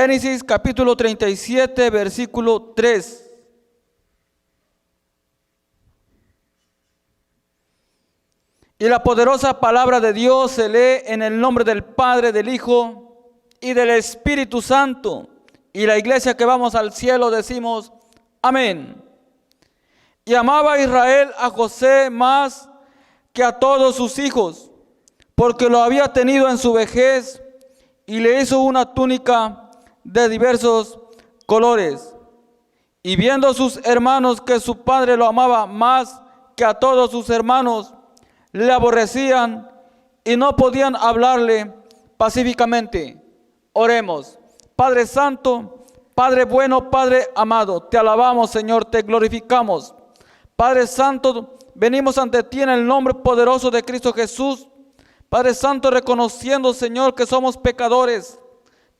Génesis capítulo 37, versículo 3. Y la poderosa palabra de Dios se lee en el nombre del Padre, del Hijo y del Espíritu Santo. Y la iglesia que vamos al cielo decimos, amén. Y amaba Israel a José más que a todos sus hijos, porque lo había tenido en su vejez, y le hizo una túnica de diversos colores. Y viendo sus hermanos que su padre lo amaba más que a todos sus hermanos, le aborrecían y no podían hablarle pacíficamente. Oremos. Padre Santo, Padre bueno, Padre amado, te alabamos, Señor, te glorificamos. Padre Santo, venimos ante ti en el nombre poderoso de Cristo Jesús. Padre Santo, reconociendo, Señor, que somos pecadores.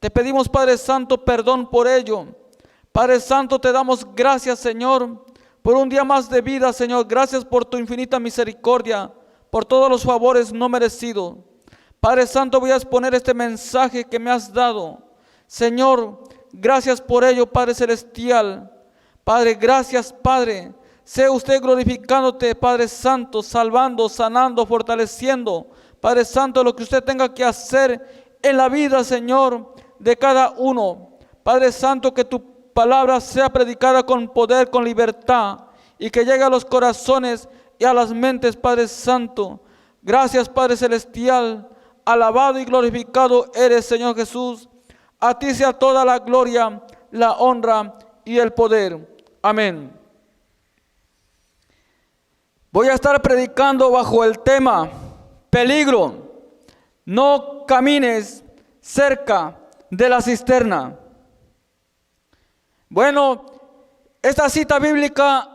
Te pedimos, Padre Santo, perdón por ello. Padre Santo, te damos gracias, Señor, por un día más de vida, Señor. Gracias por tu infinita misericordia, por todos los favores no merecidos. Padre Santo, voy a exponer este mensaje que me has dado. Señor, gracias por ello, Padre Celestial. Padre, gracias, Padre. Sea usted glorificándote, Padre Santo, salvando, sanando, fortaleciendo. Padre Santo, lo que usted tenga que hacer en la vida, Señor, de cada uno. Padre Santo, que tu palabra sea predicada con poder, con libertad, y que llegue a los corazones y a las mentes, Padre Santo. Gracias, Padre Celestial. Alabado y glorificado eres, Señor Jesús. A ti sea toda la gloria, la honra y el poder. Amén. Voy a estar predicando bajo el tema peligro. No camines cerca de la cisterna. Bueno, esta cita bíblica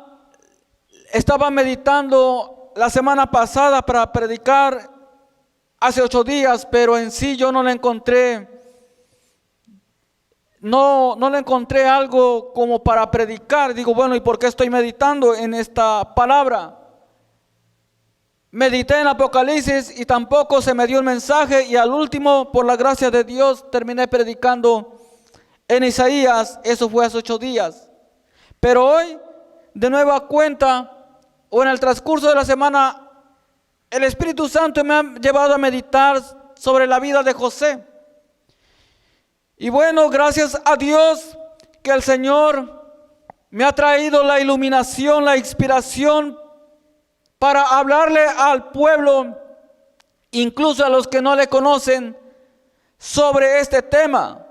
estaba meditando la semana pasada para predicar hace 8 días, pero en sí yo no le encontré, no le encontré algo como para predicar. Digo, bueno, ¿y por qué estoy meditando en esta palabra? Medité en Apocalipsis y tampoco se me dio el mensaje, y al último, por la gracia de Dios, terminé predicando en Isaías. Eso fue hace 8 días. Pero hoy, de nueva cuenta, o en el transcurso de la semana, el Espíritu Santo me ha llevado a meditar sobre la vida de José. Y bueno, gracias a Dios que el Señor me ha traído la iluminación, la inspiración para hablarle al pueblo, incluso a los que no le conocen, sobre este tema.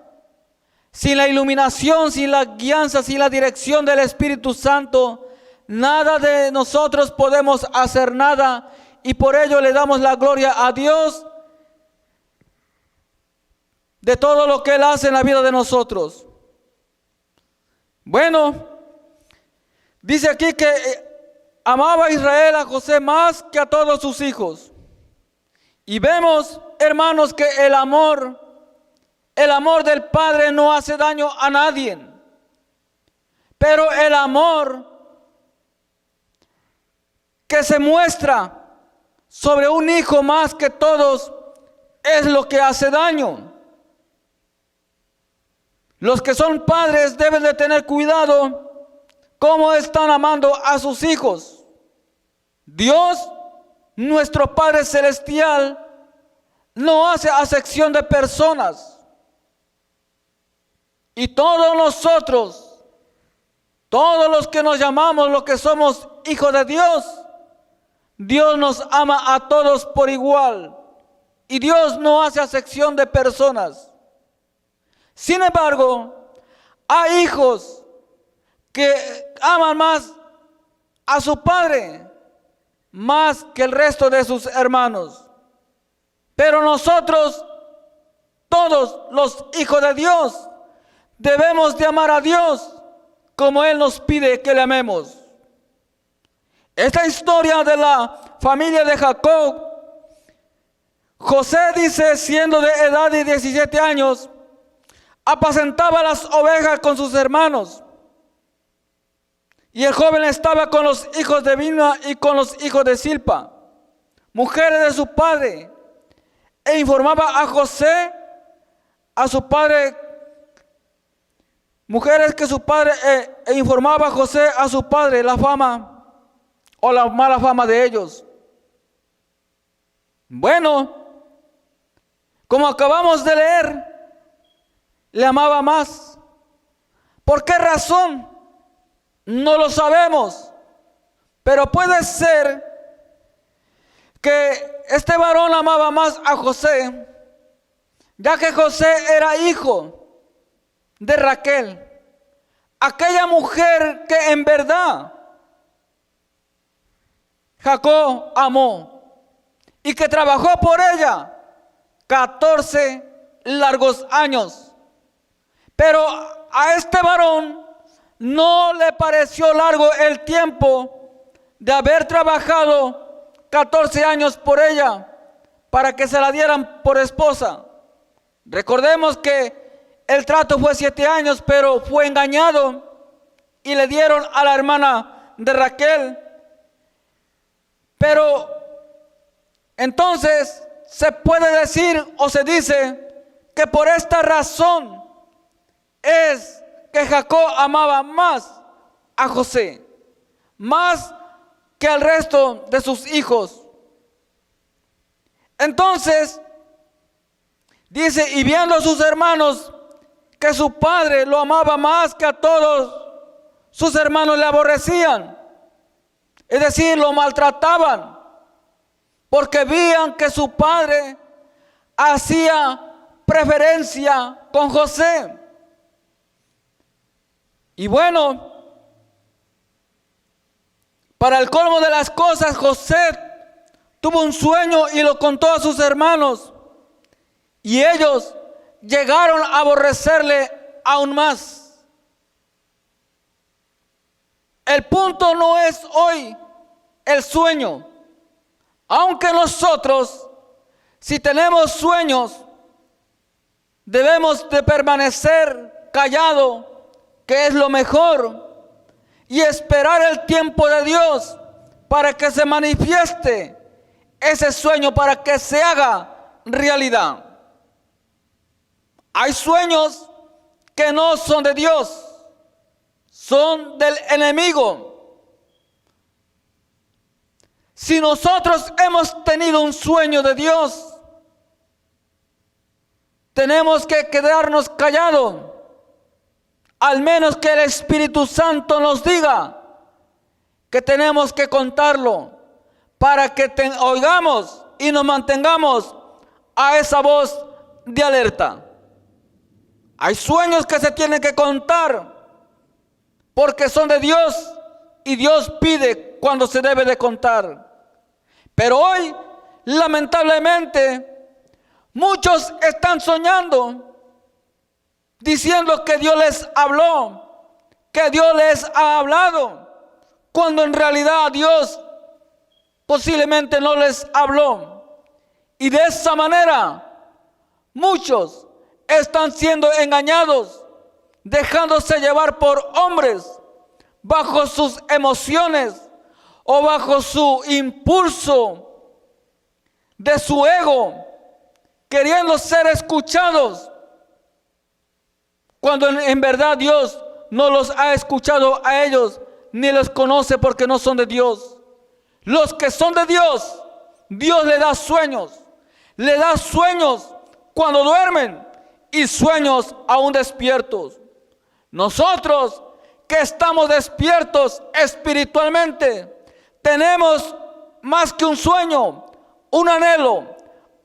Sin la iluminación, sin la guianza, sin la dirección del Espíritu Santo, nada de nosotros podemos hacer nada, y por ello le damos la gloria a Dios de todo lo que Él hace en la vida de nosotros. Bueno, dice aquí que amaba Israel a José más que a todos sus hijos. Y vemos, hermanos, que el amor del Padre no hace daño a nadie. Pero el amor que se muestra sobre un hijo más que todos es lo que hace daño. Los que son padres deben de tener cuidado cómo están amando a sus hijos. Dios, nuestro Padre Celestial, no hace acepción de personas. Y todos nosotros, todos los que nos llamamos, los que somos hijos de Dios, Dios nos ama a todos por igual. Y Dios no hace acepción de personas. Sin embargo, hay hijos que aman más a su padre más que el resto de sus hermanos. Pero nosotros, todos los hijos de Dios, debemos de amar a Dios como Él nos pide que le amemos. Esta historia de la familia de Jacob, José dice, siendo de edad de 17 años, apacentaba las ovejas con sus hermanos. Y el joven estaba con los hijos de Bilha y con los hijos de Zilpa, mujeres de su padre, e informaba a José, a su padre, mujeres que su padre informaba a José a su padre la fama o la mala fama de ellos. Bueno, como acabamos de leer, le amaba más. ¿Por qué razón? No lo sabemos, pero puede ser que este varón amaba más a José, ya que José era hijo de Raquel, aquella mujer que en verdad Jacob amó y que trabajó por ella 14 largos años. Pero a este varón no le pareció largo el tiempo de haber trabajado 14 años por ella para que se la dieran por esposa. Recordemos que el trato fue 7 años, pero fue engañado y le dieron a la hermana de Raquel. Pero entonces se puede decir o se dice que por esta razón es que Jacob amaba más a José, más que al resto de sus hijos. Entonces dice, y viendo a sus hermanos que su padre lo amaba más que a todos, sus hermanos le aborrecían, es decir, lo maltrataban, porque veían que su padre hacía preferencia con José. Y bueno, para el colmo de las cosas, José tuvo un sueño y lo contó a sus hermanos, y ellos llegaron a aborrecerle aún más. El punto no es hoy el sueño, aunque nosotros, si tenemos sueños, debemos de permanecer callados, que es lo mejor, y esperar el tiempo de Dios para que se manifieste ese sueño, para que se haga realidad. Hay sueños que no son de Dios, son del enemigo. Si nosotros hemos tenido un sueño de Dios, tenemos que quedarnos callados, al menos que el Espíritu Santo nos diga que tenemos que contarlo, para que oigamos y nos mantengamos a esa voz de alerta. Hay sueños que se tienen que contar porque son de Dios y Dios pide cuando se debe de contar. Pero hoy, lamentablemente, muchos están soñando, diciendo que Dios les habló, que Dios les ha hablado, cuando en realidad Dios posiblemente no les habló. Y de esa manera, muchos están siendo engañados, dejándose llevar por hombres bajo sus emociones o bajo su impulso de su ego, queriendo ser escuchados, cuando en verdad Dios no los ha escuchado a ellos, ni los conoce porque no son de Dios. Los que son de Dios, Dios le da sueños cuando duermen y sueños aún despiertos. Nosotros que estamos despiertos espiritualmente, tenemos más que un sueño, un anhelo,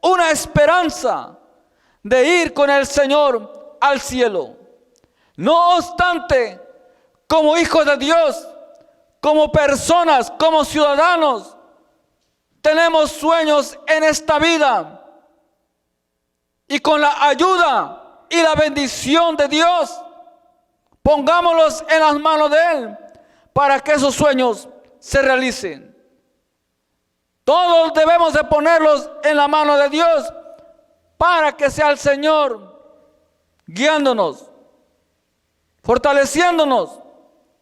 una esperanza de ir con el Señor al cielo. No obstante, como hijos de Dios, como personas, como ciudadanos, tenemos sueños en esta vida, y con la ayuda y la bendición de Dios, pongámoslos en las manos de Él para que esos sueños se realicen. Todos debemos de ponerlos en la mano de Dios para que sea el Señor guiándonos, fortaleciéndonos,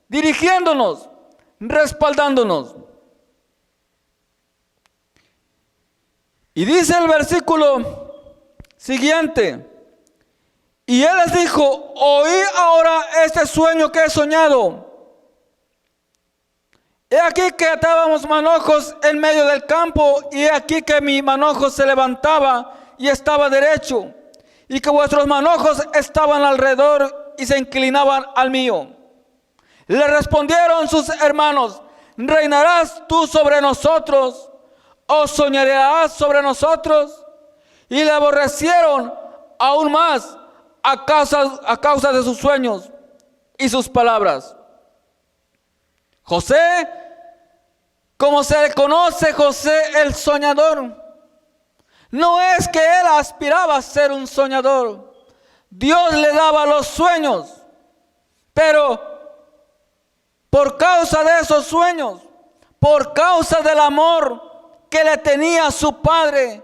dirigiéndonos, respaldándonos. Y dice el versículo siguiente: Y él les dijo: oí ahora este sueño que he soñado. He aquí que atábamos manojos en medio del campo, y he aquí que mi manojo se levantaba y estaba derecho, y que vuestros manojos estaban alrededor y se inclinaban al mío. Le respondieron sus hermanos: ¿reinarás tú sobre nosotros, o soñarás sobre nosotros? Y le aborrecieron aún más a causa de sus sueños y sus palabras. José, como se le conoce, José el soñador, no es que él aspiraba a ser un soñador. Dios le daba los sueños, pero por causa de esos sueños, por causa del amor que le tenía a su padre,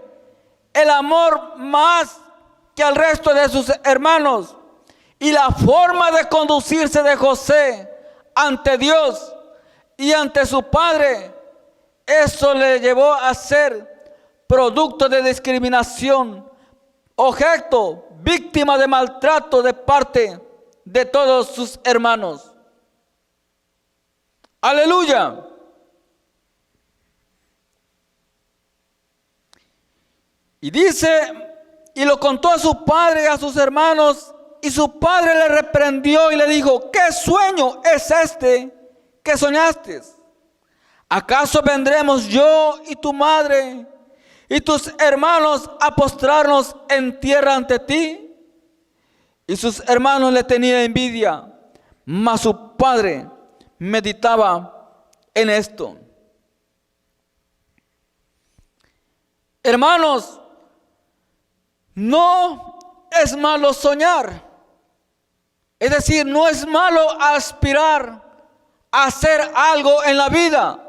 el amor más que al resto de sus hermanos, y la forma de conducirse de José ante Dios y ante su padre, eso le llevó a ser producto de discriminación, objeto, víctima de maltrato de parte de todos sus hermanos. Aleluya. Y dice, y lo contó a su padre y a sus hermanos, y su padre le reprendió y le dijo: ¿qué sueño es este que soñaste? ¿Acaso vendremos yo y tu madre y tus hermanos a postrarnos en tierra ante ti? Y sus hermanos le tenían envidia, mas su padre meditaba en esto. Hermanos, no es malo soñar. Es decir, no es malo aspirar a hacer algo en la vida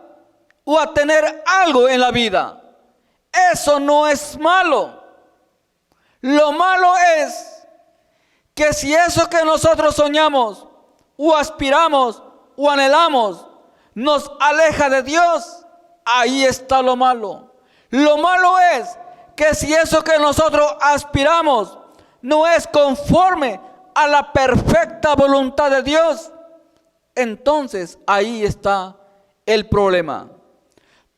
o a tener algo en la vida. Eso no es malo. Lo malo es que si eso que nosotros soñamos o aspiramos o anhelamos nos aleja de Dios, ahí está lo malo. Lo malo es que si eso que nosotros aspiramos no es conforme a la perfecta voluntad de Dios, entonces ahí está el problema.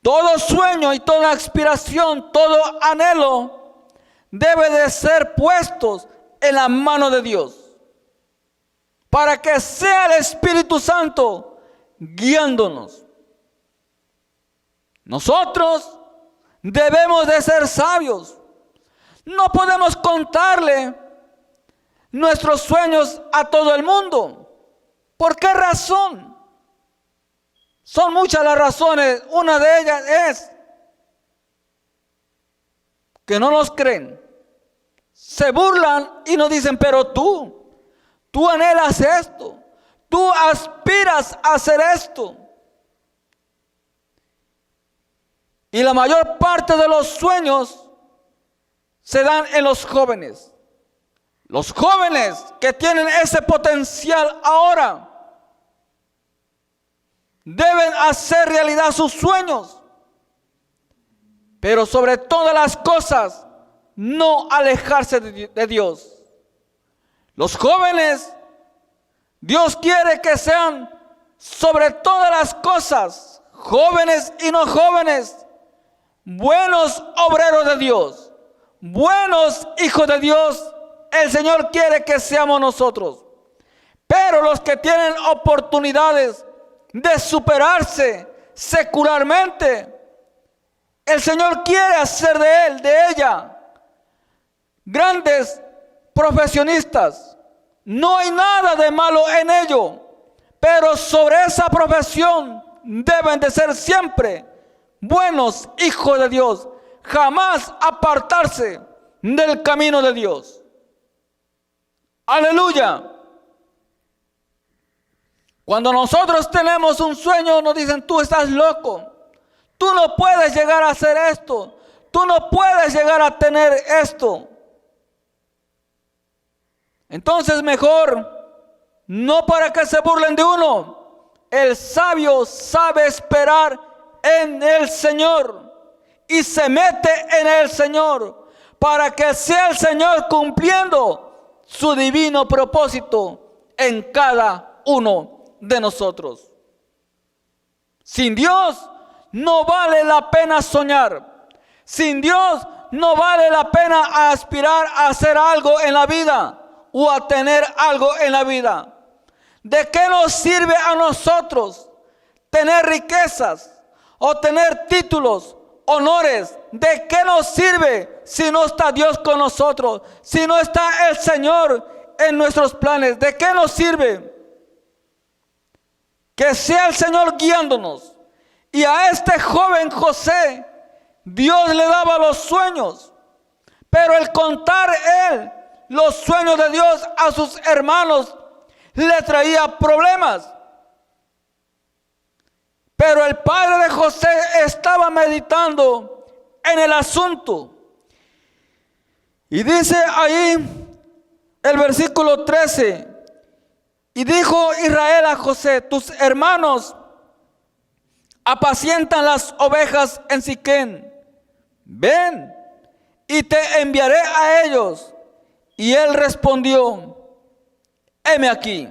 Todo sueño y toda aspiración, todo anhelo debe de ser puestos en la mano de Dios, para que sea el Espíritu Santo guiándonos. Nosotros debemos de ser sabios. No podemos contarle nuestros sueños a todo el mundo. ¿Por qué razón? Son muchas las razones. Una de ellas es que no nos creen. Se burlan y nos dicen: pero tú anhelas esto, tú aspiras a hacer esto. Y la mayor parte de los sueños se dan en los jóvenes. Los jóvenes que tienen ese potencial ahora deben hacer realidad sus sueños, pero sobre todas las cosas no alejarse de Dios. Los jóvenes, Dios quiere que sean sobre todas las cosas, jóvenes y no jóvenes, buenos obreros de Dios, buenos hijos de Dios. El Señor quiere que seamos nosotros. Pero los que tienen oportunidades de superarse secularmente, el Señor quiere hacer de él, de ella, grandes profesionistas. No hay nada de malo en ello, pero sobre esa profesión deben de ser siempre buenos hijos de Dios, jamás apartarse del camino de Dios. Aleluya. Cuando nosotros tenemos un sueño, nos dicen: tú estás loco, tú no puedes llegar a hacer esto, tú no puedes llegar a tener esto. Entonces mejor, no para que se burlen de uno, el sabio sabe esperar en el Señor y se mete en el Señor para que sea el Señor cumpliendo su divino propósito en cada uno de nosotros. Sin Dios no vale la pena soñar. Sin Dios no vale la pena aspirar a hacer algo en la vida o a tener algo en la vida. ¿De qué nos sirve a nosotros tener riquezas o tener títulos, honores? ¿De qué nos sirve si no está Dios con nosotros? Si no está el Señor en nuestros planes, ¿de qué nos sirve? Que sea el Señor guiándonos. Y a este joven José, Dios le daba los sueños, pero el contar él los sueños de Dios a sus hermanos le traía problemas. Pero el padre de José estaba meditando en el asunto. Y dice ahí el versículo 13, y dijo Israel a José: tus hermanos apacientan las ovejas en Siquén. Ven y te enviaré a ellos. Y él respondió: heme aquí.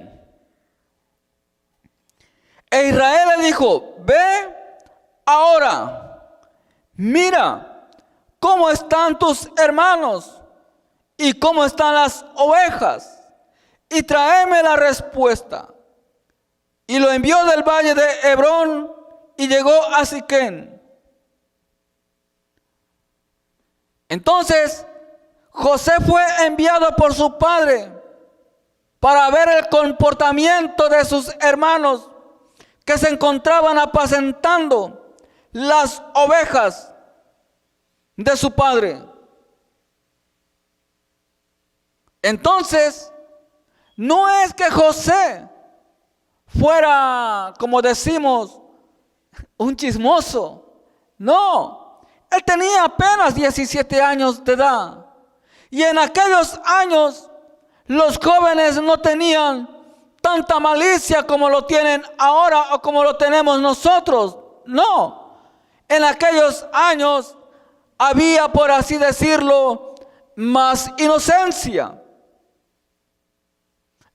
E Israel le dijo: ve ahora, mira cómo están tus hermanos y cómo están las ovejas, y tráeme la respuesta. Y lo envió del valle de Hebrón y llegó a Siquén. Entonces José fue enviado por su padre para ver el comportamiento de sus hermanos que se encontraban apacentando las ovejas de su padre. Entonces, no es que José fuera, como decimos, un chismoso. No, él tenía apenas 17 años de edad. Y en aquellos años los jóvenes no tenían tanta malicia como lo tienen ahora o como lo tenemos nosotros. No, en aquellos años había, por así decirlo, más inocencia.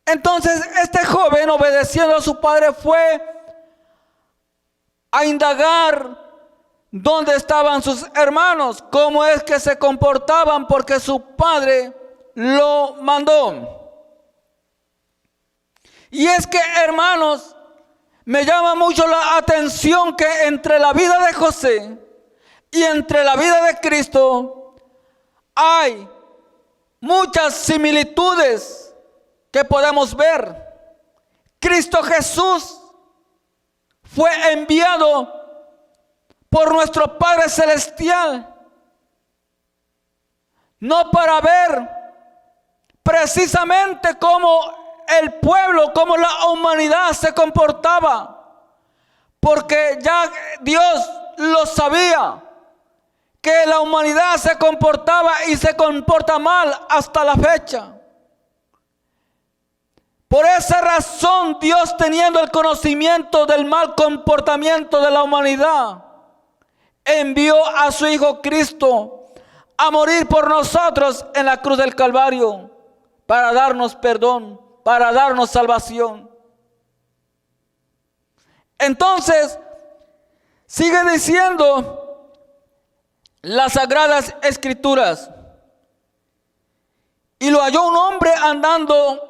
Entonces este joven, obedeciendo a su padre, fue a indagar dónde estaban sus hermanos, cómo es que se comportaban, porque su padre lo mandó. Y es que, hermanos, me llama mucho la atención que entre la vida de José y entre la vida de Cristo hay muchas similitudes que podemos ver. Cristo Jesús fue enviado por nuestro Padre Celestial, no para ver precisamente cómo el pueblo, cómo la humanidad se comportaba, porque ya Dios lo sabía, que la humanidad se comportaba y se comporta mal hasta la fecha. Por esa razón, Dios, teniendo el conocimiento del mal comportamiento de la humanidad, envió a su Hijo Cristo a morir por nosotros en la cruz del Calvario, para darnos perdón, para darnos salvación. Entonces, sigue diciendo las Sagradas Escrituras: y lo halló un hombre andando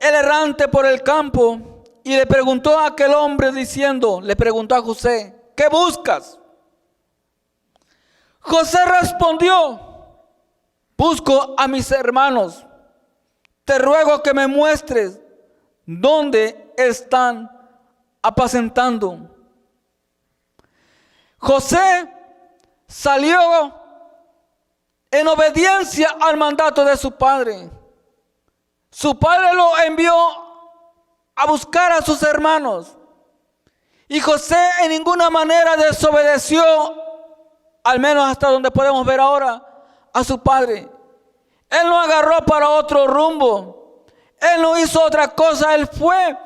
el errante por el campo, y le preguntó a aquel hombre diciendo, le preguntó a José: ¿qué buscas? José respondió: busco a mis hermanos. Te ruego que me muestres dónde están apacentando. José salió en obediencia al mandato de su padre. Su padre lo envió a buscar a sus hermanos. Y José en ninguna manera desobedeció, al menos hasta donde podemos ver ahora, a su padre. Él no agarró para otro rumbo. Él no hizo otra cosa. Él fue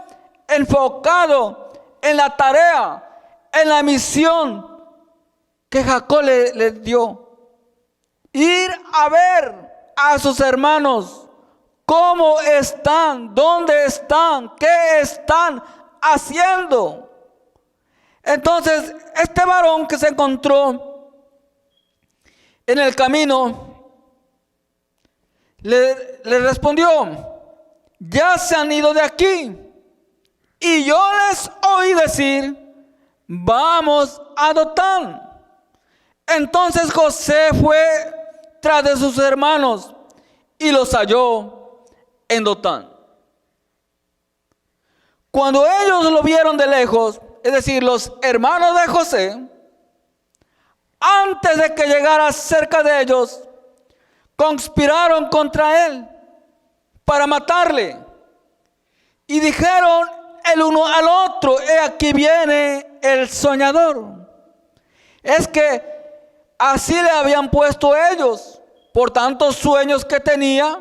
enfocado en la tarea, en la misión que Jacob le dio. Ir a ver a sus hermanos ¿Cómo están? ¿Dónde están? ¿Qué están haciendo? Entonces, este varón que se encontró en el camino le respondió: ya se han ido de aquí, y yo les oí decir: vamos a Dotán. Entonces José fue tras de sus hermanos y los halló en Dotán. Cuando ellos lo vieron de lejos, es decir, los hermanos de José, antes de que llegara cerca de ellos, conspiraron contra él para matarle. Y dijeron el uno al otro: he aquí viene el soñador. Es que así le habían puesto ellos, por tantos sueños que tenía.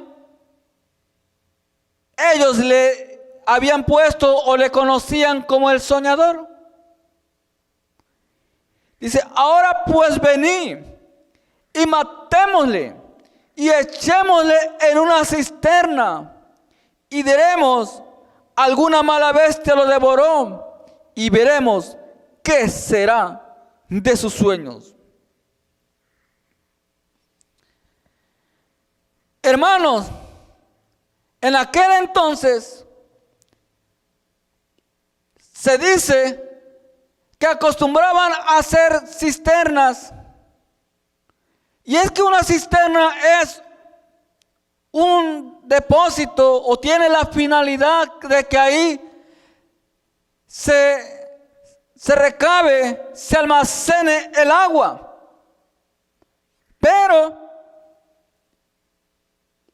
Ellos le habían puesto o le conocían como el soñador. Dice: ahora pues venid y matémosle y echémosle en una cisterna, y diremos: alguna mala bestia lo devoró, y veremos qué será de sus sueños. Hermanos, en aquel entonces se dice que acostumbraban a hacer cisternas. Y es que una cisterna es un depósito, o tiene la finalidad de que ahí se recabe, se almacene el agua. Pero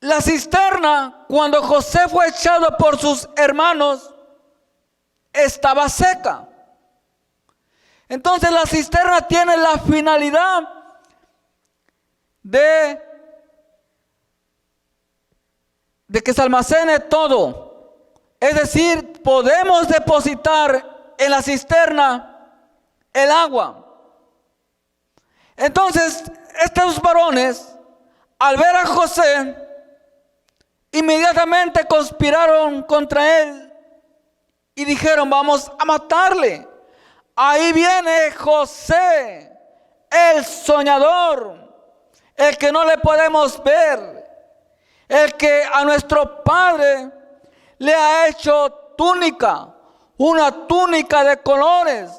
la cisterna, cuando José fue echado por sus hermanos, estaba seca. Entonces la cisterna tiene la finalidad de que se almacene todo. Es decir, podemos depositar en la cisterna el agua. Entonces, estos varones, al ver a José, inmediatamente conspiraron contra él y dijeron: vamos a matarle. Ahí viene José, el soñador, el que no le podemos ver, el que a nuestro padre le ha hecho túnica, una túnica de colores,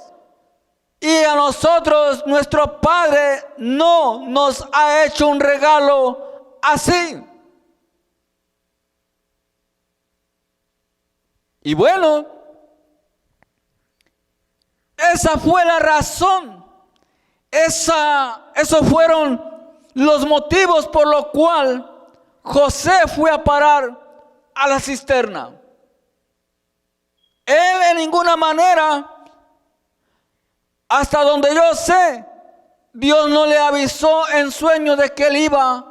y a nosotros nuestro padre no nos ha hecho un regalo así. Y bueno, esa fue la razón, esos fueron los motivos por los cuales José fue a parar a la cisterna. Él en ninguna manera, hasta donde yo sé, Dios no le avisó en sueño de que él iba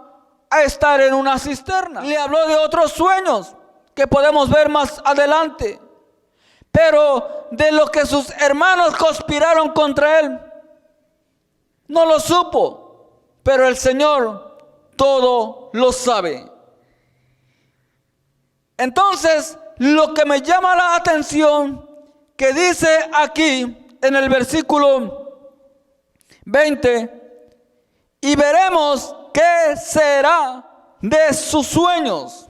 a estar en una cisterna. Le habló de otros sueños que podemos ver más adelante. Pero de lo que sus hermanos conspiraron contra él, no lo supo. Pero el Señor todo lo sabe. Entonces, lo que me llama la atención, que dice aquí en el versículo 20: y veremos qué será de sus sueños.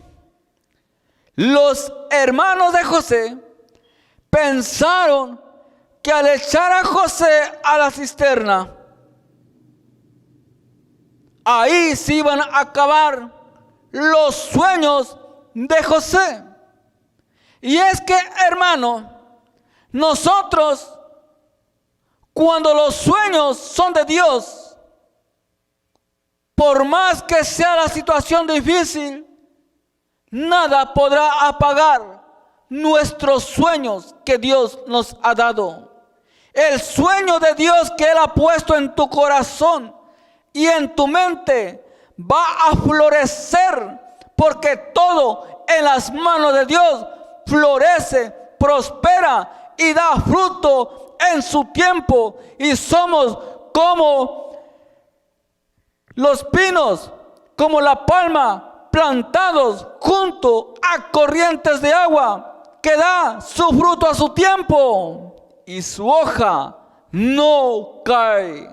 Los hermanos de José pensaron que al echar a José a la cisterna, ahí se iban a acabar los sueños de José. Y es que, hermano, nosotros, cuando los sueños son de Dios, por más que sea la situación difícil, nada podrá apagar nuestros sueños que Dios nos ha dado. El sueño de Dios que Él ha puesto en tu corazón y en tu mente va a florecer, porque todo en las manos de Dios florece, prospera y da fruto en su tiempo. Y somos como los pinos, como la palma plantados junto a corrientes de agua, que da su fruto a su tiempo y su hoja no cae.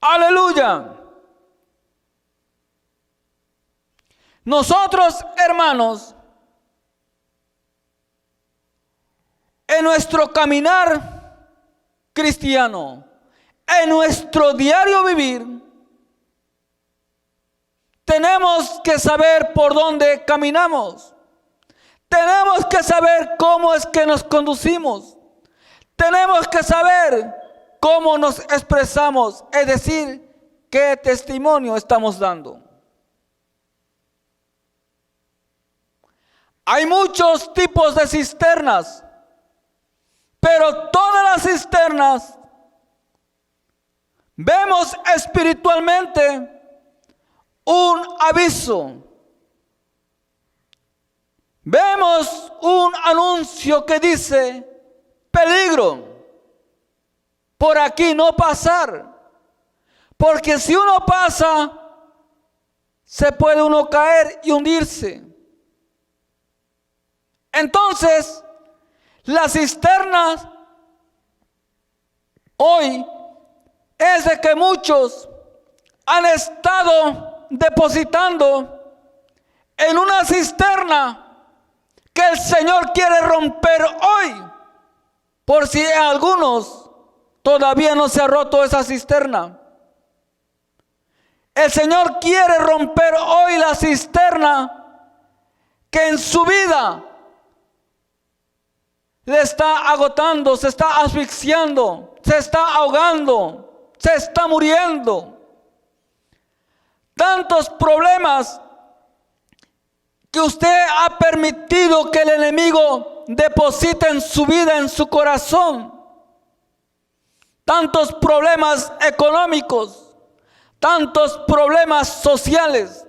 Aleluya. Nosotros, hermanos, en nuestro caminar cristiano, en nuestro diario vivir, tenemos que saber por dónde caminamos. Tenemos que saber cómo es que nos conducimos. Tenemos que saber cómo nos expresamos, es decir, qué testimonio estamos dando. Hay muchos tipos de cisternas, pero todas las cisternas vemos espiritualmente un aviso. Vemos un anuncio que dice: peligro, por aquí no pasar, porque si uno pasa, se puede uno caer y hundirse. Entonces, las cisternas hoy es de que muchos han estado depositando en una cisterna que el Señor quiere romper hoy, por si algunos todavía no se ha roto esa cisterna. El Señor quiere romper hoy la cisterna que en su vida le está agotando, se está asfixiando, se está ahogando, se está muriendo. Tantos problemas que usted ha permitido que el enemigo deposite en su vida, en su corazón. Tantos problemas económicos, tantos problemas sociales,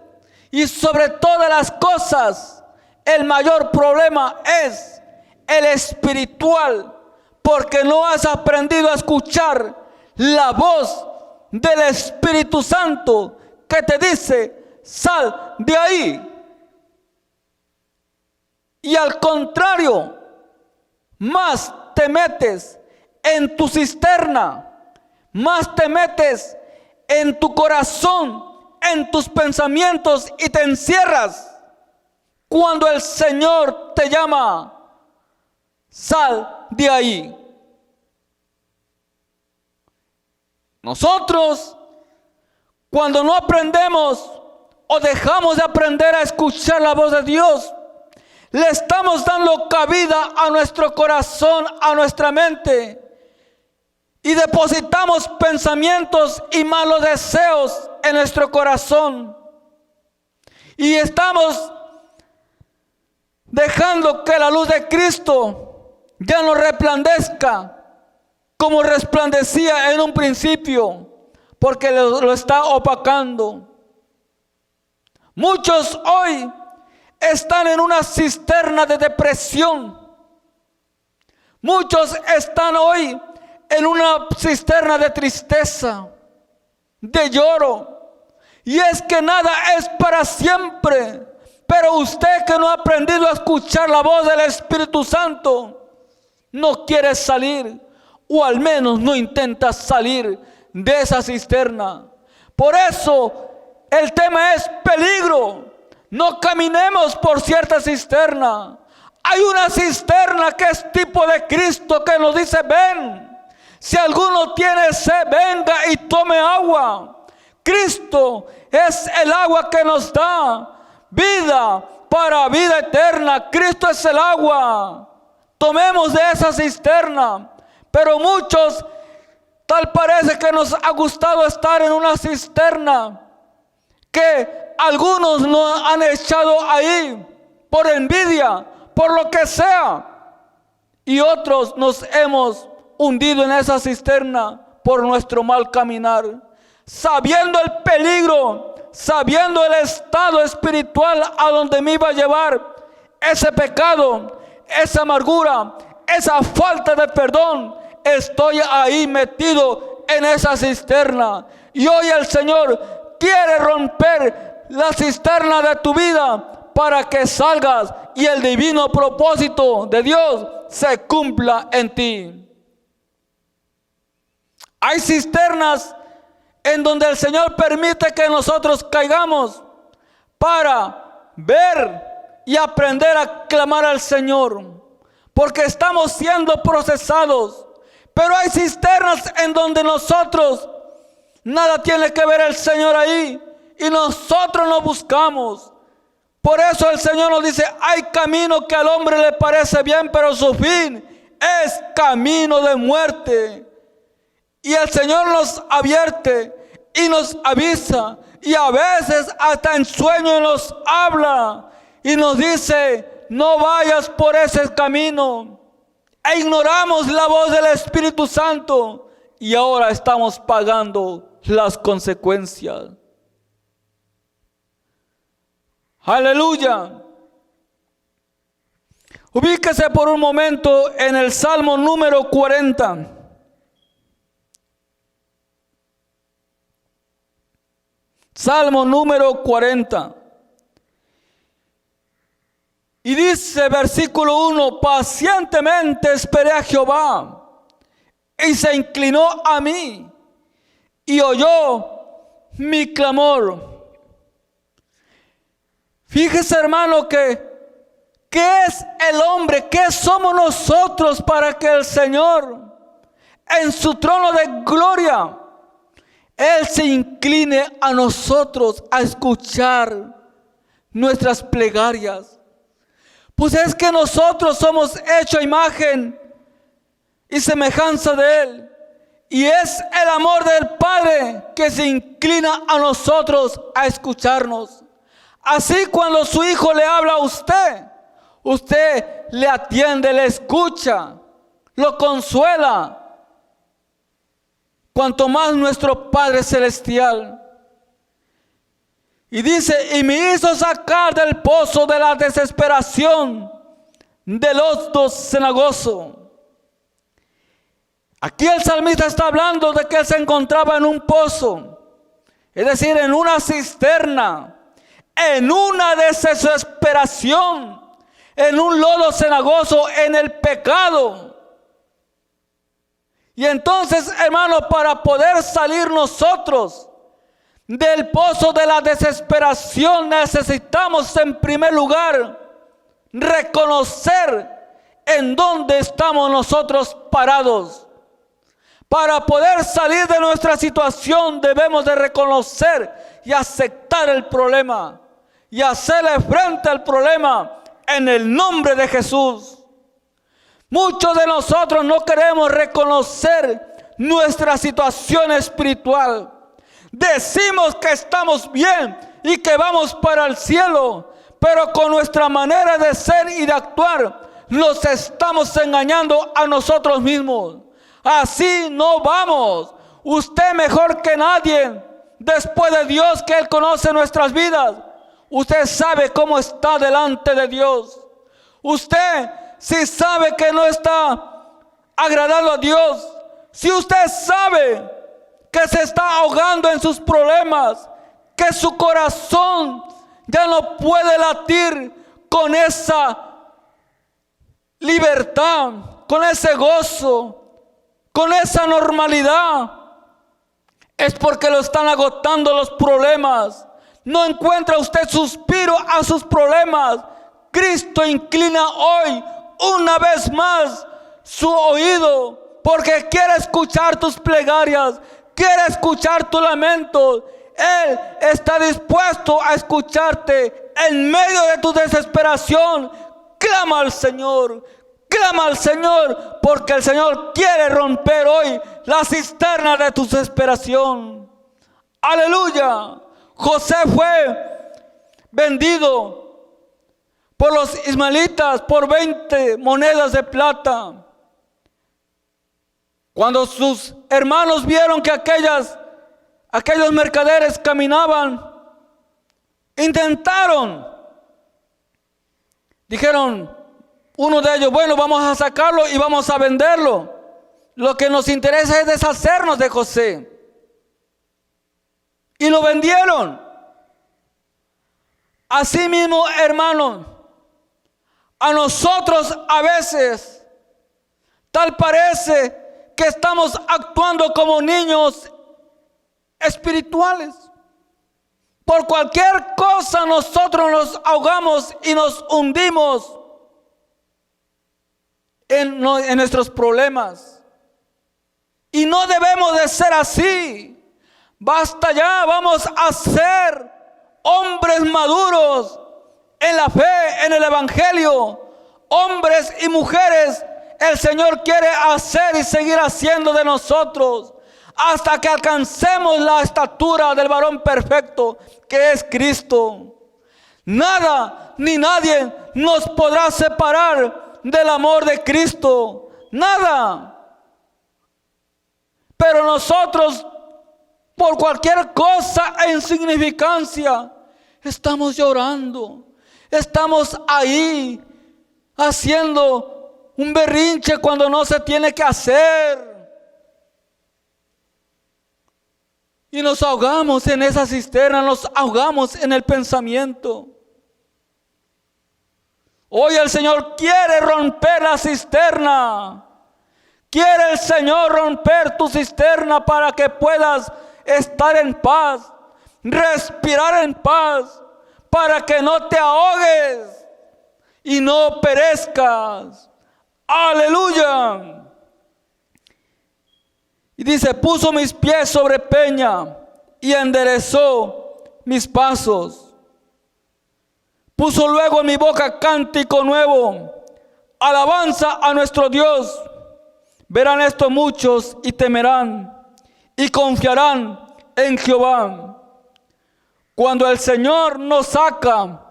y sobre todas las cosas, el mayor problema es el espiritual, porque no has aprendido a escuchar la voz del Espíritu Santo que te dice: sal de ahí. Y al contrario, más te metes en tu cisterna, más te metes en tu corazón, en tus pensamientos, y te encierras cuando el Señor te llama: sal de ahí. Nosotros, cuando no aprendemos o dejamos de aprender a escuchar la voz de Dios, le estamos dando cabida a nuestro corazón, a nuestra mente, y depositamos pensamientos y malos deseos en nuestro corazón, y estamos dejando que la luz de Cristo ya no resplandezca como resplandecía en un principio, porque lo está opacando. Muchos hoy están en una cisterna de depresión. Muchos están hoy en una cisterna de tristeza, de lloro. Y es que nada es para siempre. Pero usted que no ha aprendido a escuchar la voz del Espíritu Santo, no quiere salir, o al menos no intenta salir de esa cisterna. Por eso el tema es peligro. No caminemos por cierta cisterna. Hay una cisterna que es tipo de Cristo, que nos dice: ven, si alguno tiene sed, venga y tome agua. Cristo es el agua que nos da vida para vida eterna. Cristo es el agua. Tomemos de esa cisterna. Pero muchos, tal parece que nos ha gustado estar en una cisterna que algunos nos han echado ahí por envidia, por lo que sea, y otros nos hemos hundido en esa cisterna por nuestro mal caminar, sabiendo el peligro, sabiendo el estado espiritual a donde me iba a llevar ese pecado, esa amargura, esa falta de perdón. Estoy ahí metido en esa cisterna, y hoy el Señor quiere romper la cisterna de tu vida para que salgas y el divino propósito de Dios se cumpla en ti. Hay cisternas en donde el Señor permite que nosotros caigamos para ver y aprender a clamar al Señor, porque estamos siendo procesados. Pero hay cisternas en donde nosotros, nada tiene que ver el Señor ahí, y nosotros nos buscamos. Por eso el Señor nos dice, hay camino que al hombre le parece bien, pero su fin es camino de muerte. Y el Señor nos advierte y nos avisa, y a veces hasta en sueño nos habla y nos dice, no vayas por ese camino. E ignoramos la voz del Espíritu Santo y ahora estamos pagando las consecuencias. Aleluya. Ubíquese por un momento en el Salmo número 40. Salmo número 40. Y dice versículo 1, pacientemente esperé a Jehová, y se inclinó a mí, y oyó mi clamor. Fíjese, hermano, ¿qué es el hombre? ¿Qué somos nosotros para que el Señor, en su trono de gloria, Él se incline a nosotros a escuchar nuestras plegarias? Pues es que nosotros somos hechos a imagen y semejanza de Él. Y es el amor del Padre que se inclina a nosotros a escucharnos. Así cuando su Hijo le habla a usted, usted le atiende, le escucha, lo consuela. Cuanto más nuestro Padre Celestial. Y dice, y me hizo sacar del pozo de la desesperación, del lodo cenagoso. Aquí el salmista está hablando de que él se encontraba en un pozo, es decir, en una cisterna, en una desesperación, en un lodo cenagoso, en el pecado. Y entonces, hermano, para poder salir nosotros del pozo de la desesperación, necesitamos en primer lugar reconocer en dónde estamos nosotros parados. Para poder salir de nuestra situación debemos de reconocer y aceptar el problema y hacerle frente al problema en el nombre de Jesús. Muchos de nosotros no queremos reconocer nuestra situación espiritual. Decimos que estamos bien y que vamos para el cielo, pero con nuestra manera de ser y de actuar nos estamos engañando a nosotros mismos. Así no vamos. Usted mejor que nadie, después de Dios, que Él conoce nuestras vidas, usted sabe cómo está delante de Dios. Usted si sabe que no está agradando a Dios, si usted sabe que se está ahogando en sus problemas, que su corazón ya no puede latir con esa libertad, con ese gozo, con esa normalidad, es porque lo están agotando los problemas. No encuentra usted suspiro a sus problemas. Cristo inclina hoy una vez más su oído, porque quiere escuchar tus plegarias, quiere escuchar tu lamento. Él está dispuesto a escucharte en medio de tu desesperación. Clama al Señor. Clama al Señor, porque el Señor quiere romper hoy la cisterna de tu desesperación. Aleluya. José fue vendido por los ismaelitas por 20 monedas de plata. Cuando sus hermanos vieron que aquellos mercaderes caminaban, dijeron, uno de ellos, bueno, vamos a sacarlo y vamos a venderlo. Lo que nos interesa es deshacernos de José. Y lo vendieron. Asimismo, hermanos, a nosotros a veces tal parece que estamos actuando como niños espirituales. Por cualquier cosa nosotros nos ahogamos y nos hundimos en nuestros problemas. Y no debemos de ser así. Basta ya, vamos a ser hombres maduros en la fe, en el evangelio. Hombres y mujeres, el Señor quiere hacer y seguir haciendo de nosotros hasta que alcancemos la estatura del varón perfecto que es Cristo. Nada ni nadie nos podrá separar del amor de Cristo. Nada. Pero nosotros, por cualquier cosa e insignificancia, estamos llorando. Estamos ahí haciendo un berrinche cuando no se tiene que hacer. Y nos ahogamos en esa cisterna, nos ahogamos en el pensamiento. Hoy el Señor quiere romper la cisterna. Quiere el Señor romper tu cisterna para que puedas estar en paz, respirar en paz, para que no te ahogues y no perezcas. Aleluya. Y dice, puso mis pies sobre peña y enderezó mis pasos. Puso luego en mi boca cántico nuevo, alabanza a nuestro Dios. Verán esto muchos y temerán y confiarán en Jehová. Cuando el Señor nos saca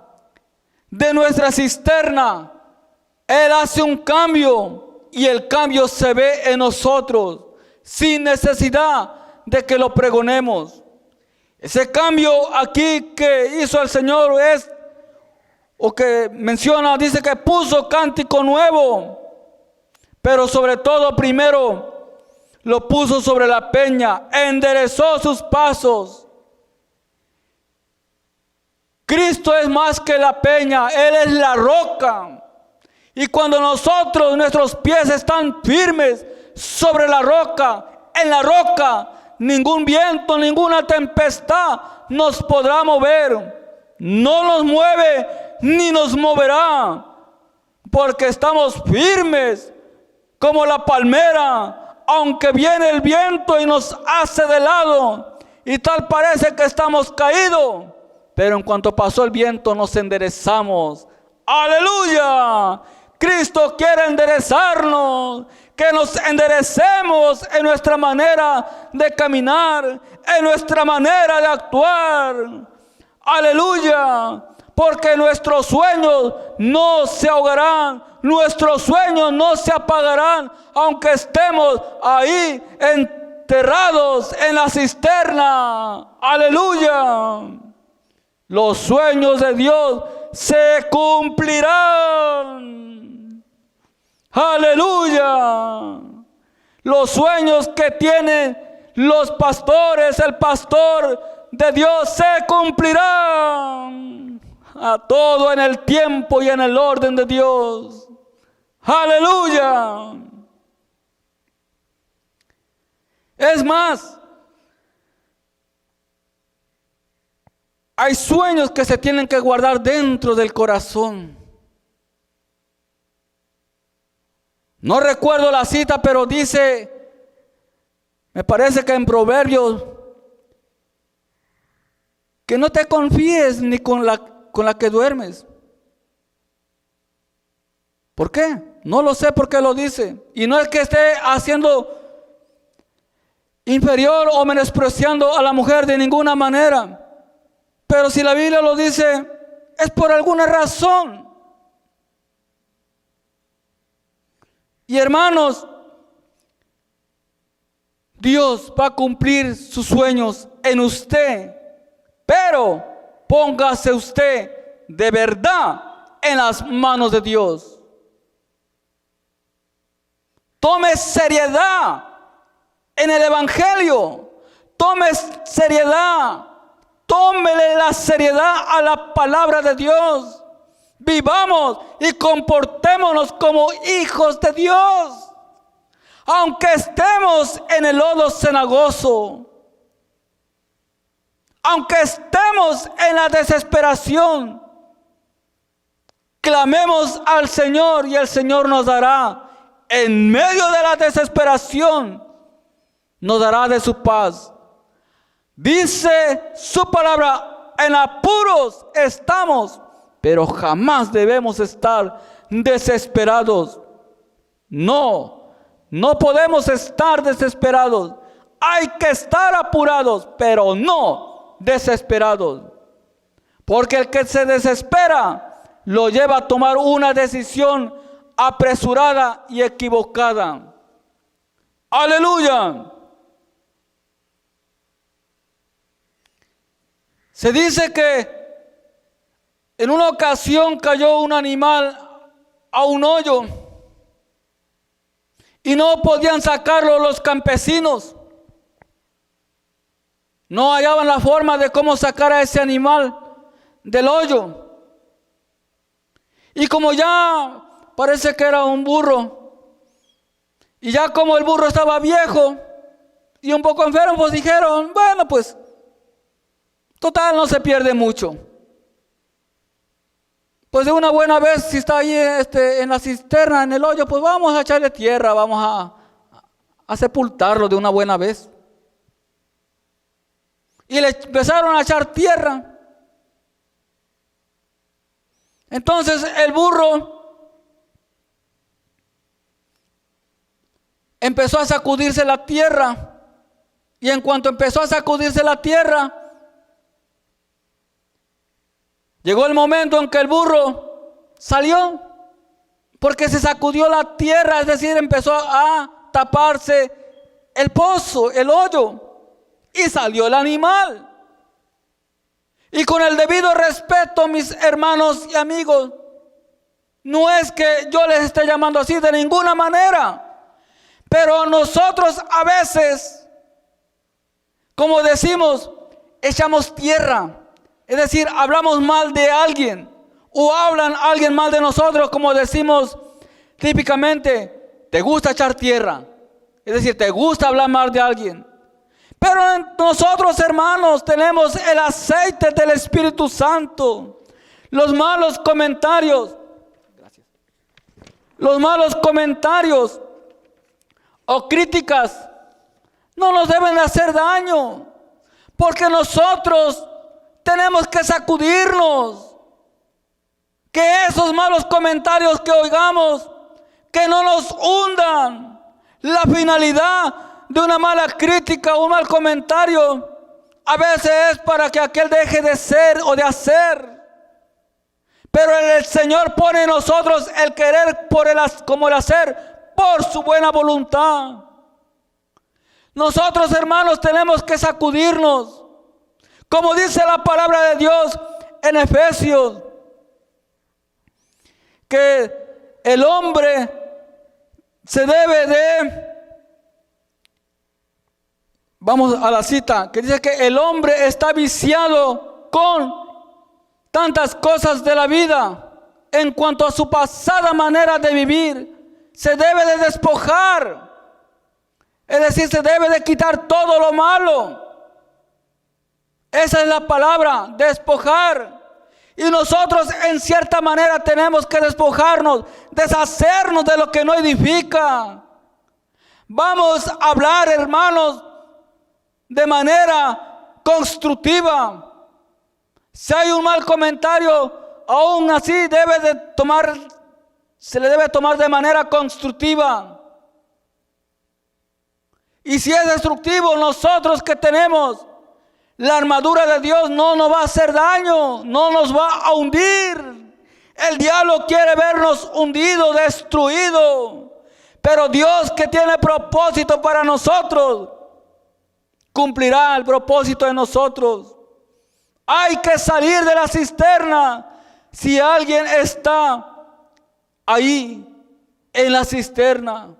de nuestra cisterna, Él hace un cambio y el cambio se ve en nosotros sin necesidad de que lo pregonemos. Ese cambio aquí que hizo el Señor es, o que menciona, dice que puso cántico nuevo. Pero sobre todo primero lo puso sobre la peña, enderezó sus pasos. Cristo es más que la peña, Él es la roca. Y cuando nuestros pies están firmes sobre la roca, en la roca, ningún viento, ninguna tempestad nos podrá mover. No nos mueve ni nos moverá, porque estamos firmes. Como la palmera, aunque viene el viento y nos hace de lado, y tal parece que estamos caídos, pero en cuanto pasó el viento nos enderezamos. ¡Aleluya! Cristo quiere enderezarnos, que nos enderecemos en nuestra manera de caminar, en nuestra manera de actuar. ¡Aleluya! Porque nuestros sueños no se ahogarán, nuestros sueños no se apagarán, aunque estemos ahí enterrados en la cisterna. ¡Aleluya! Los sueños de Dios se cumplirán. ¡Aleluya! Los sueños que tienen los pastores, el pastor de Dios, se cumplirán. A todo en el tiempo y en el orden de Dios. ¡Aleluya! Es más, hay sueños que se tienen que guardar dentro del corazón. No recuerdo la cita, pero dice, me parece que en Proverbios, que no te confíes ni con la que duermes. ¿Por qué? No lo sé por qué lo dice. Y no es que esté haciendo inferior o menospreciando a la mujer de ninguna manera. Pero si la Biblia lo dice, es por alguna razón. Y hermanos, Dios va a cumplir sus sueños en usted. Pero póngase usted de verdad en las manos de Dios. Tome seriedad en el evangelio. Tome seriedad. tómele la seriedad a la palabra de Dios. Vivamos y comportémonos como hijos de Dios. Aunque estemos en el lodo cenagoso, aunque estemos en la desesperación, clamemos al Señor y el Señor nos dará, en medio de la desesperación, nos dará de su paz. Dice su palabra, en apuros estamos, pero jamás debemos estar desesperados. No podemos estar desesperados. Hay que estar apurados, pero no desesperados. Porque el que se desespera lo lleva a tomar una decisión apresurada y equivocada. ¡Aleluya! Se dice que en una ocasión cayó un animal a un hoyo y no podían sacarlo los campesinos. No hallaban la forma de cómo sacar a ese animal del hoyo. Y como ya parece que era un burro, y ya como el burro estaba viejo y un poco enfermo, pues dijeron, bueno, pues total, no se pierde mucho. Pues de una buena vez, si está ahí en la cisterna, en el hoyo, pues vamos a echarle tierra, vamos a sepultarlo de una buena vez. Y le empezaron a echar tierra. Entonces el burro empezó a sacudirse la tierra. Y en cuanto empezó a sacudirse la tierra, llegó el momento en que el burro salió, porque se sacudió la tierra, es decir, empezó a taparse el pozo, el hoyo, y salió el animal. Y con el debido respeto, mis hermanos y amigos, no es que yo les esté llamando así de ninguna manera, pero nosotros a veces, como decimos, echamos tierra. Es decir, hablamos mal de alguien o hablan alguien mal de nosotros, como decimos típicamente, te gusta echar tierra. Es decir, te gusta hablar mal de alguien. Pero nosotros, hermanos, tenemos el aceite del Espíritu Santo. Los malos comentarios, los malos comentarios o críticas no nos deben hacer daño, porque nosotros tenemos que sacudirnos, que esos malos comentarios que oigamos, que no nos hundan. La finalidad de una mala crítica o un mal comentario a veces es para que aquel deje de ser o de hacer. Pero el Señor pone en nosotros el querer como el hacer por su buena voluntad. Nosotros, hermanos, tenemos que sacudirnos. Como dice la palabra de Dios en Efesios, que el hombre se debe de, vamos a la cita, que dice que el hombre está viciado con tantas cosas de la vida. En cuanto a su pasada manera de vivir, se debe de despojar. Es decir, se debe de quitar todo lo malo. Esa es la palabra, despojar. Y nosotros en cierta manera tenemos que despojarnos, deshacernos de lo que no edifica. Vamos a hablar, hermanos, de manera constructiva. Si hay un mal comentario, aún así se le debe tomar de manera constructiva. Y si es destructivo, nosotros que tenemos la armadura de Dios, no nos va a hacer daño, no nos va a hundir. El diablo quiere vernos hundidos, destruidos. Pero Dios, que tiene propósito para nosotros, cumplirá el propósito de nosotros. Hay que salir de la cisterna. Si alguien está ahí en la cisterna,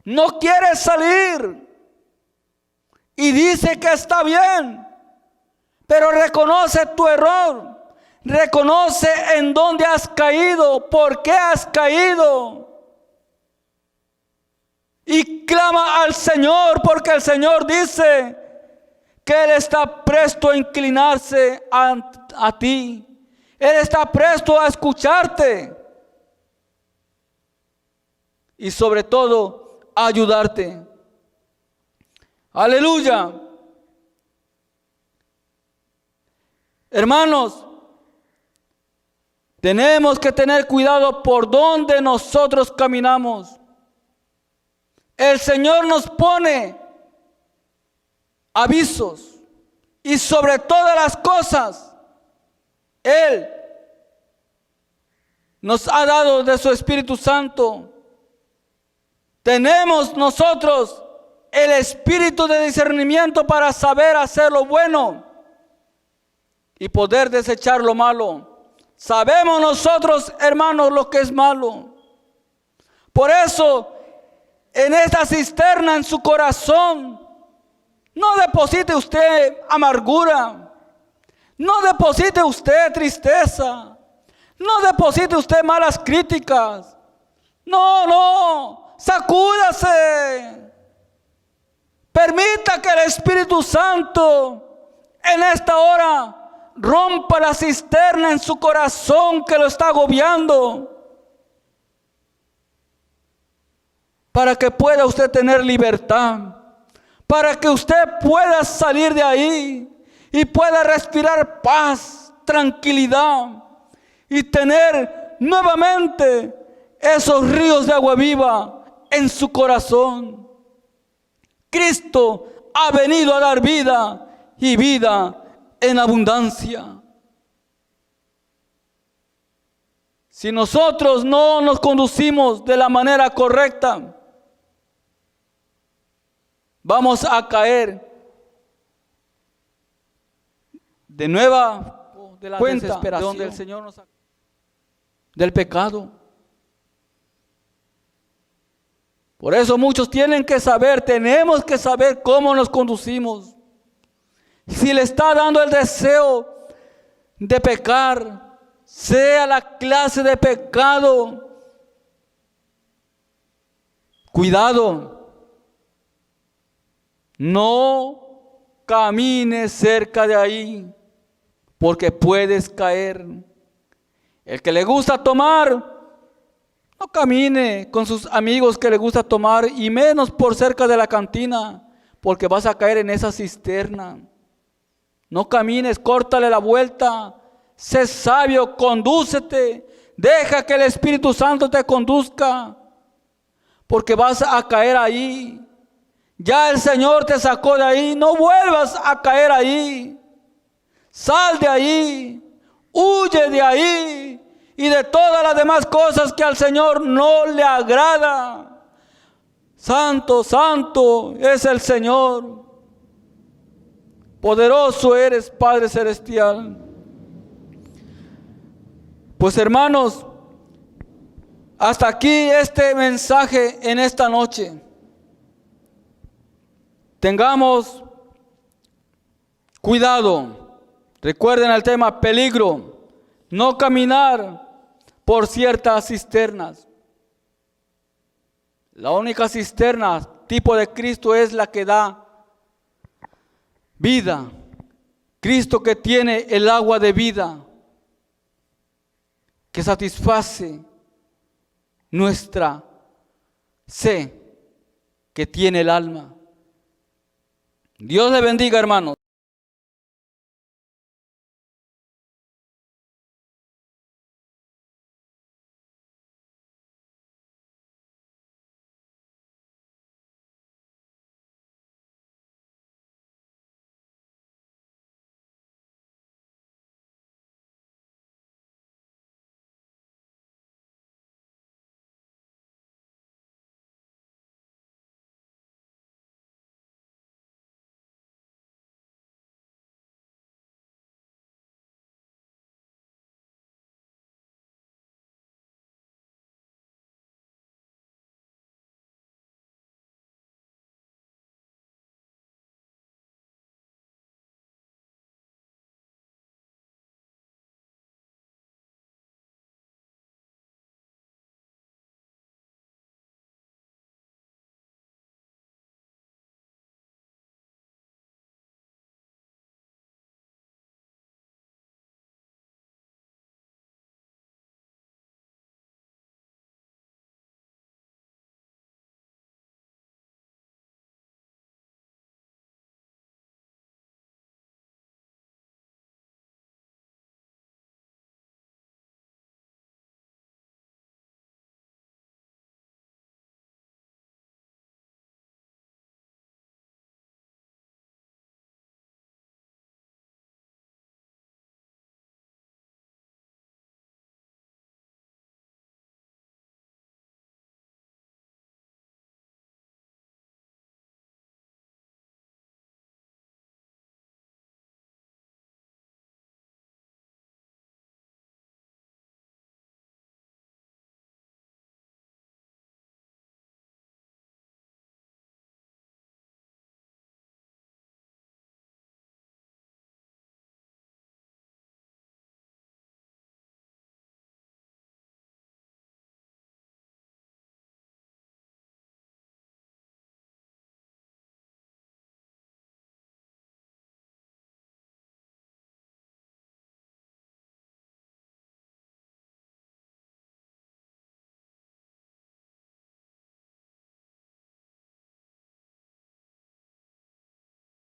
no quiere salir y dice que está bien, Pero reconoce tu error. Reconoce en dónde has caído, por qué has caído. Y clama al Señor, porque el Señor dice que Él está presto a inclinarse a ti. Él está presto a escucharte. Y sobre todo, a ayudarte. Aleluya. Hermanos, tenemos que tener cuidado por donde nosotros caminamos. El Señor nos pone avisos y sobre todas las cosas, Él nos ha dado de su Espíritu Santo. Tenemos nosotros el espíritu de discernimiento para saber hacer lo bueno y poder desechar lo malo. Sabemos nosotros, hermanos, lo que es malo. Por eso, en esta cisterna en su corazón, no deposite usted amargura, no deposite usted tristeza, no deposite usted malas críticas. No, sacúdase. Permita que el Espíritu Santo en esta hora rompa la cisterna en su corazón que lo está agobiando, para que pueda usted tener libertad, para que usted pueda salir de ahí y pueda respirar paz, tranquilidad y tener nuevamente esos ríos de agua viva en su corazón. Cristo ha venido a dar vida y vida en abundancia. Si nosotros no nos conducimos de la manera correcta, vamos a caer de nueva de la cuenta de donde el Señor nos sacó, del pecado. Por eso muchos tienen que saber, tenemos que saber cómo nos conducimos. Si le está dando el deseo de pecar, sea la clase de pecado, cuidado, no camines cerca de ahí, porque puedes caer. El que le gusta tomar, no camine con sus amigos que le gusta tomar, y menos por cerca de la cantina, porque vas a caer en esa cisterna. No camines, córtale la vuelta, sé sabio, condúcete, deja que el Espíritu Santo te conduzca, porque vas a caer ahí. Ya el Señor te sacó de ahí, no vuelvas a caer ahí. Sal de ahí, huye de ahí y de todas las demás cosas que al Señor no le agrada. Santo, santo es el Señor. Poderoso eres, Padre Celestial. Pues hermanos, hasta aquí este mensaje en esta noche. Tengamos cuidado. Recuerden el tema peligro. No caminar por ciertas cisternas. La única cisterna tipo de Cristo es la que da vida. Cristo que tiene el agua de vida, que satisface nuestra sed que tiene el alma. Dios le bendiga, hermanos.